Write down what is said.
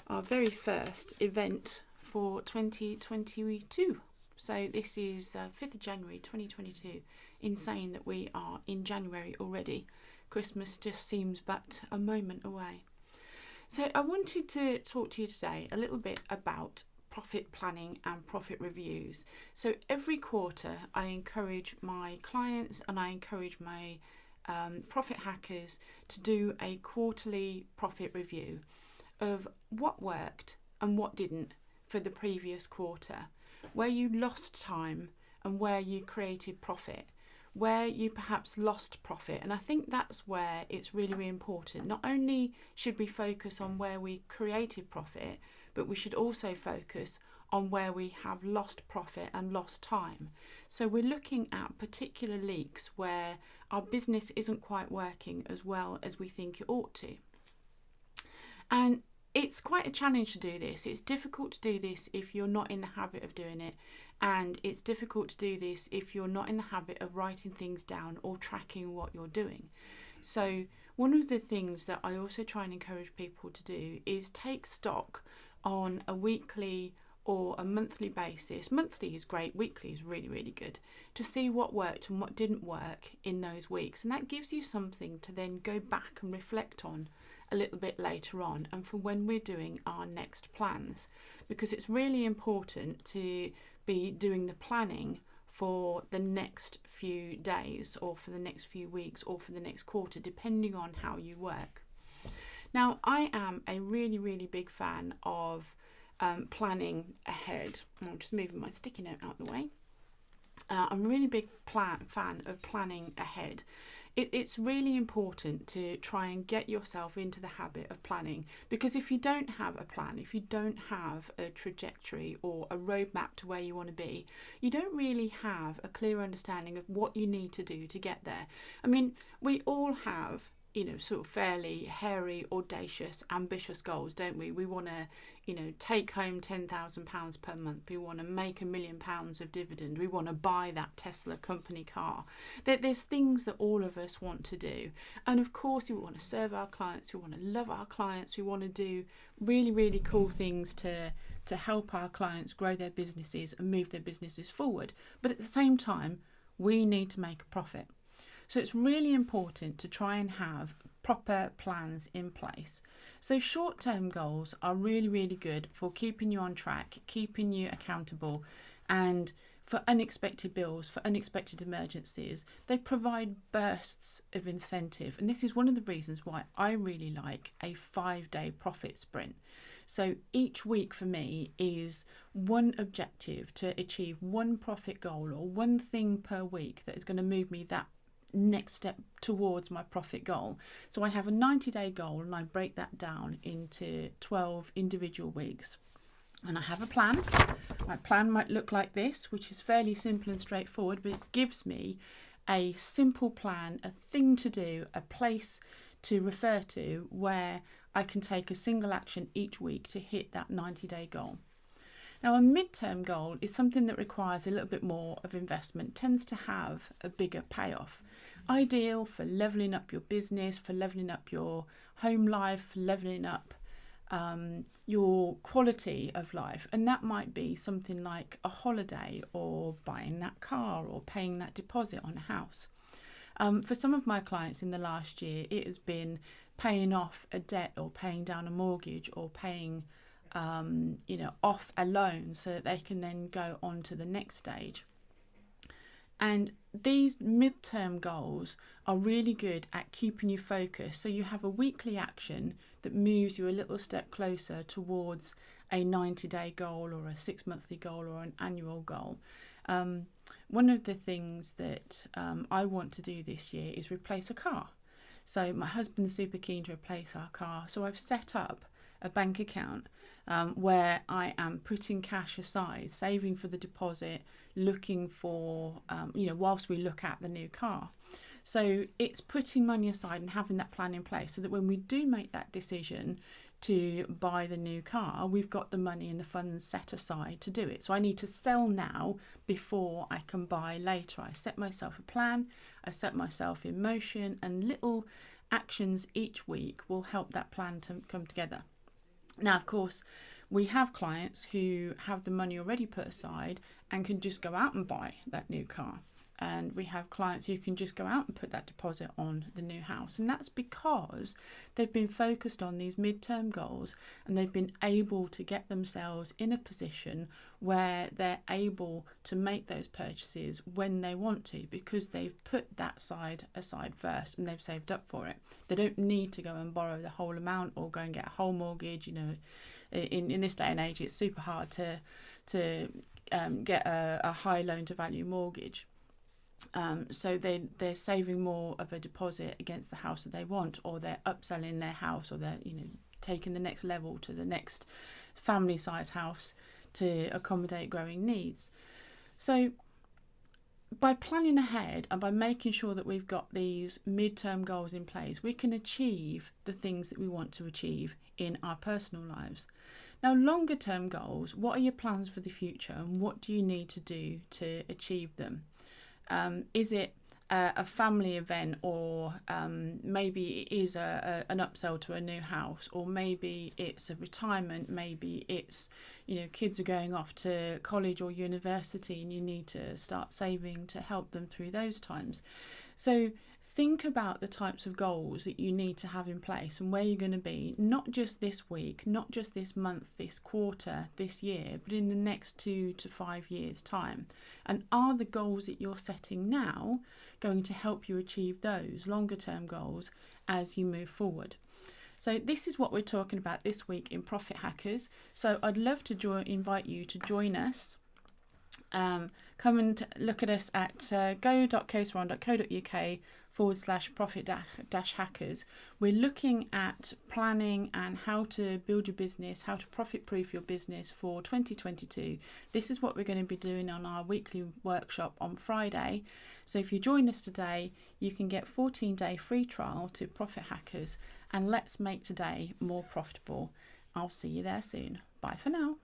our very first event for 2022. So this is 5th of January 2022. Insane that we are in January already. Christmas just seems but a moment away. So I wanted to talk to you today a little bit about profit planning and profit reviews. So every quarter I encourage my clients and I encourage my profit hackers to do a quarterly profit review of what worked and what didn't for the previous quarter, where you lost time and where you created profit, where you perhaps lost profit. And I think that's where it's really, really important. Not only should we focus on where we created profit, but we should also focus on where we have lost profit and lost time. So we're looking at particular leaks where our business isn't quite working as well as we think it ought to. And it's quite a challenge to do this. It's difficult to do this if you're not in the habit of doing it. And it's difficult to do this if you're not in the habit of writing things down or tracking what you're doing. So one of the things that I also try and encourage people to do is take stock on a weekly or a monthly basis. Monthly is great, weekly is really, really good, to see what worked and what didn't work in those weeks. And that gives you something to then go back and reflect on a little bit later on and for when we're doing our next plans, because it's really important to be doing the planning for the next few days or for the next few weeks or for the next quarter, depending on how you work. Now, I am a really, really big fan of planning ahead. I'm just moving my sticky note out of the way. I'm a really big fan of planning ahead. It's really important to try and get yourself into the habit of planning, because if you don't have a plan, if you don't have a trajectory or a roadmap to where you want to be, you don't really have a clear understanding of what you need to do to get there. I mean, we all have, sort of fairly hairy, audacious, ambitious goals, don't we? We want to, take home £10,000 per month. We want to make £1 million of dividend. We want to buy that Tesla company car. There's things that all of us want to do. And of course, we want to serve our clients. We want to love our clients. We want to do really, really cool things to help our clients grow their businesses and move their businesses forward. But at the same time, we need to make a profit. So it's really important to try and have proper plans in place. So short-term goals are really, really good for keeping you on track, keeping you accountable, and for unexpected bills, for unexpected emergencies. They provide bursts of incentive. And this is one of the reasons why I really like a 5-day profit sprint. So each week for me is one objective to achieve one profit goal or one thing per week that is going to move me that next step towards my profit goal. So I have a 90-day goal and I break that down into 12 individual weeks. And I have a plan. My plan might look like this, which is fairly simple and straightforward, but it gives me a simple plan, a thing to do, a place to refer to where I can take a single action each week to hit that 90-day goal. Now, a midterm goal is something that requires a little bit more of investment, tends to have a bigger payoff. Ideal for levelling up your business, for levelling up your home life, for levelling up your quality of life. And that might be something like a holiday or buying that car or paying that deposit on a house. For some of my clients in the last year, it has been paying off a debt or paying down a mortgage or paying off a loan so that they can then go on to the next stage. And these midterm goals are really good at keeping you focused. So you have a weekly action that moves you a little step closer towards a 90-day goal or a 6-monthly goal or an annual goal. One of the things that I want to do this year is replace a car. So my husband's super keen to replace our car. So I've set up a bank account where I am putting cash aside, saving for the deposit, looking for, whilst we look at the new car. So it's putting money aside and having that plan in place so that when we do make that decision to buy the new car, we've got the money and the funds set aside to do it. So I need to sell now before I can buy later. I set myself a plan, I set myself in motion, and little actions each week will help that plan to come together. Now, of course, we have clients who have the money already put aside and can just go out and buy that new car. And we have clients who can just go out and put that deposit on the new house. And that's because they've been focused on these midterm goals, and they've been able to get themselves in a position where they're able to make those purchases when they want to, because they've put that side aside first and they've saved up for it. They don't need to go and borrow the whole amount or go and get a whole mortgage. You know, in this day and age, it's super hard to get a high loan to value mortgage. So they're saving more of a deposit against the house that they want, or they're upselling their house, or they're taking the next level to the next family size house to accommodate growing needs. So by planning ahead and by making sure that we've got these midterm goals in place, we can achieve the things that we want to achieve in our personal lives. Now, longer term goals, what are your plans for the future, and what do you need to do to achieve them? Is it a family event, or maybe it is an upsell to a new house, or maybe it's a retirement, maybe it's kids are going off to college or university and you need to start saving to help them through those times. So think about the types of goals that you need to have in place and where you're going to be, not just this week, not just this month, this quarter, this year, but in the next 2 to 5 years' time. And are the goals that you're setting now going to help you achieve those longer term goals as you move forward? So this is what we're talking about this week in Profit Hackers. So I'd love to invite you to join us. Come and look at us at go.caseron.co.uk/profit-hackers. We're looking at planning and how to build your business, how to profit-proof your business for 2022. This is what we're going to be doing on our weekly workshop on Friday. So if you join us today, you can get 14-day free trial to Profit Hackers, and let's make today more profitable. I'll see you there soon. Bye for now.